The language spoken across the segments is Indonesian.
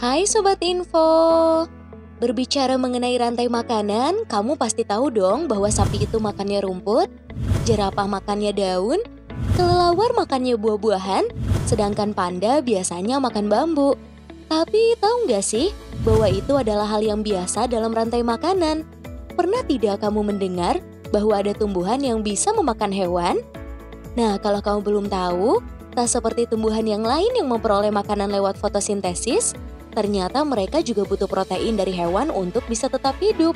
Hai Sobat Info. Berbicara mengenai rantai makanan, kamu pasti tahu dong bahwa sapi itu makannya rumput, jerapah makannya daun, kelelawar makannya buah-buahan, sedangkan panda biasanya makan bambu. Tapi tahu nggak sih bahwa itu adalah hal yang biasa dalam rantai makanan? Pernah tidak kamu mendengar bahwa ada tumbuhan yang bisa memakan hewan? Nah, kalau kamu belum tahu, tak seperti tumbuhan yang lain yang memperoleh makanan lewat fotosintesis, ternyata mereka juga butuh protein dari hewan untuk bisa tetap hidup.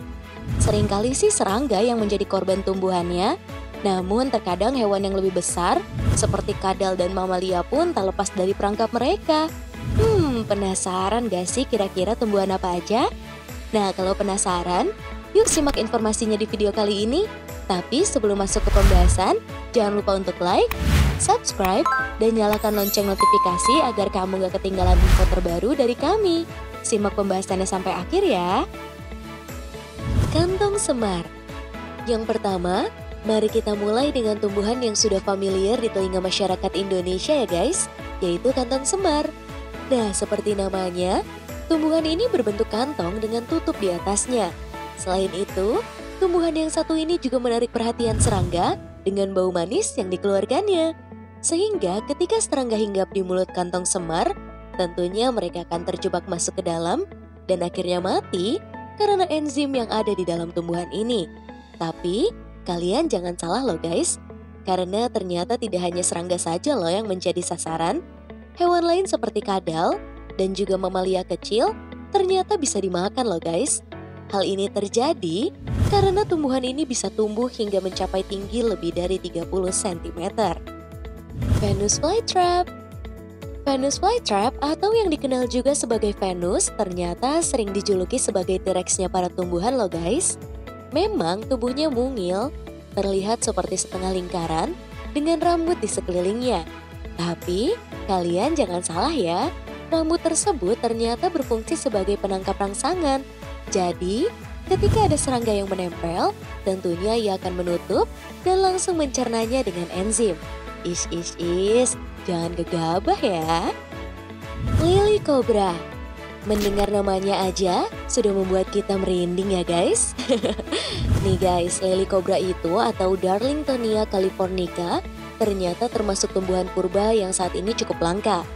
Seringkali sih serangga yang menjadi korban tumbuhannya, namun terkadang hewan yang lebih besar, seperti kadal dan mamalia pun tak lepas dari perangkap mereka. Penasaran gak sih kira-kira tumbuhan apa aja? Nah, kalau penasaran, yuk simak informasinya di video kali ini. Tapi sebelum masuk ke pembahasan, jangan lupa untuk like, subscribe, dan nyalakan lonceng notifikasi agar kamu gak ketinggalan info terbaru dari kami. Simak pembahasannya sampai akhir ya. Kantong semar. Yang pertama, mari kita mulai dengan tumbuhan yang sudah familiar di telinga masyarakat Indonesia ya guys, yaitu kantong semar. Nah, seperti namanya, tumbuhan ini berbentuk kantong dengan tutup di atasnya. Selain itu, tumbuhan yang satu ini juga menarik perhatian serangga dengan bau manis yang dikeluarkannya. Sehingga ketika serangga hinggap di mulut kantong semar, tentunya mereka akan terjebak masuk ke dalam dan akhirnya mati karena enzim yang ada di dalam tumbuhan ini. Tapi kalian jangan salah loh guys, karena ternyata tidak hanya serangga saja loh yang menjadi sasaran. Hewan lain seperti kadal dan juga mamalia kecil ternyata bisa dimakan loh guys. Hal ini terjadi karena tumbuhan ini bisa tumbuh hingga mencapai tinggi lebih dari 30 cm. Venus flytrap. Venus flytrap atau yang dikenal juga sebagai Venus ternyata sering dijuluki sebagai T-Rex-nya para tumbuhan loh guys. Memang tubuhnya mungil, terlihat seperti setengah lingkaran dengan rambut di sekelilingnya. Tapi kalian jangan salah ya, rambut tersebut ternyata berfungsi sebagai penangkap rangsangan. Jadi, ketika ada serangga yang menempel, tentunya ia akan menutup dan langsung mencernanya dengan enzim. Jangan gegabah ya. Lily cobra. Mendengar namanya aja sudah membuat kita merinding ya guys. Nih guys, lily cobra itu atau Darlingtonia californica ternyata termasuk tumbuhan purba yang saat ini cukup langka.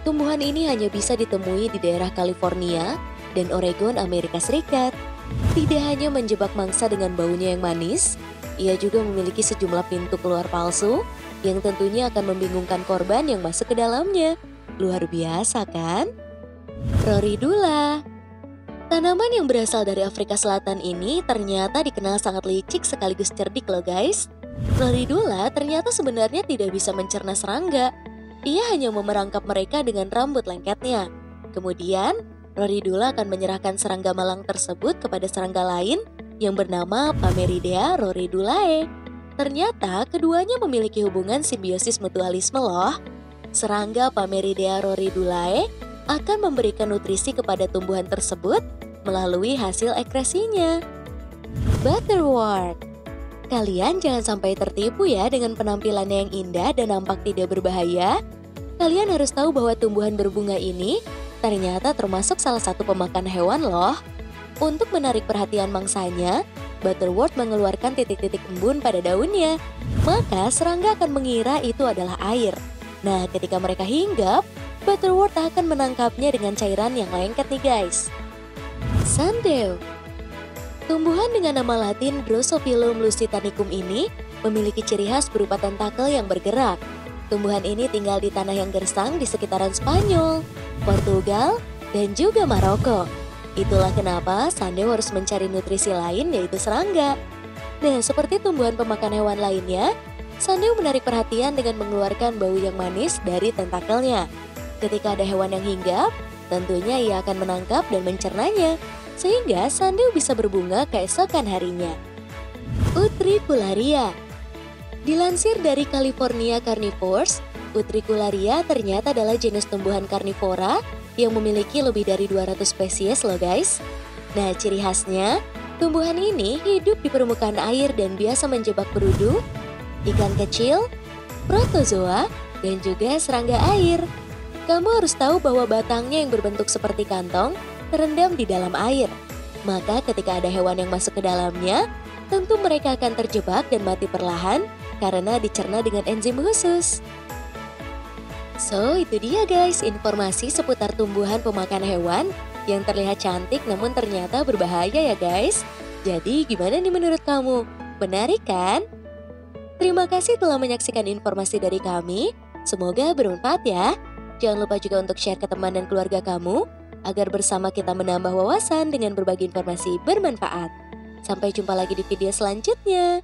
Tumbuhan ini hanya bisa ditemui di daerah California dan Oregon, Amerika Serikat. Tidak hanya menjebak mangsa dengan baunya yang manis, ia juga memiliki sejumlah pintu keluar palsu yang tentunya akan membingungkan korban yang masuk ke dalamnya. Luar biasa kan? Roridula. Tanaman yang berasal dari Afrika Selatan ini ternyata dikenal sangat licik sekaligus cerdik loh guys. Roridula ternyata sebenarnya tidak bisa mencerna serangga. Ia hanya memerangkap mereka dengan rambut lengketnya. Kemudian, Roridula akan menyerahkan serangga malang tersebut kepada serangga lain yang bernama Pameridea roridulae. Ternyata keduanya memiliki hubungan simbiosis mutualisme loh. Serangga Pameridea roridulae akan memberikan nutrisi kepada tumbuhan tersebut melalui hasil ekresinya. Butterwort. Kalian jangan sampai tertipu ya dengan penampilannya yang indah dan nampak tidak berbahaya. Kalian harus tahu bahwa tumbuhan berbunga ini ternyata termasuk salah satu pemakan hewan loh. Untuk menarik perhatian mangsanya, butterwort mengeluarkan titik-titik embun pada daunnya. Maka serangga akan mengira itu adalah air. Nah, ketika mereka hinggap, butterwort akan menangkapnya dengan cairan yang lengket nih guys. Sundew. Tumbuhan dengan nama latin Drosophilum lusitanicum ini memiliki ciri khas berupa tentakel yang bergerak. Tumbuhan ini tinggal di tanah yang gersang di sekitaran Spanyol, Portugal, dan juga Maroko. Itulah kenapa Sundew harus mencari nutrisi lain yaitu serangga. Nah, seperti tumbuhan pemakan hewan lainnya, Sundew menarik perhatian dengan mengeluarkan bau yang manis dari tentakelnya. Ketika ada hewan yang hinggap, tentunya ia akan menangkap dan mencernanya, sehingga Sundew bisa berbunga keesokan harinya. Utricularia. Dilansir dari California Carnivores, Utricularia ternyata adalah jenis tumbuhan karnivora yang memiliki lebih dari 200 spesies loh guys. Nah, ciri khasnya, tumbuhan ini hidup di permukaan air dan biasa menjebak berudu, ikan kecil, protozoa, dan juga serangga air. Kamu harus tahu bahwa batangnya yang berbentuk seperti kantong terendam di dalam air. Maka ketika ada hewan yang masuk ke dalamnya, tentu mereka akan terjebak dan mati perlahan karena dicerna dengan enzim khusus. So, itu dia guys, informasi seputar tumbuhan pemakan hewan yang terlihat cantik namun ternyata berbahaya ya guys. Jadi gimana nih menurut kamu? Menarik kan? Terima kasih telah menyaksikan informasi dari kami. Semoga bermanfaat ya. Jangan lupa juga untuk share ke teman dan keluarga kamu agar bersama kita menambah wawasan dengan berbagi informasi bermanfaat. Sampai jumpa lagi di video selanjutnya.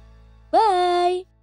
Bye!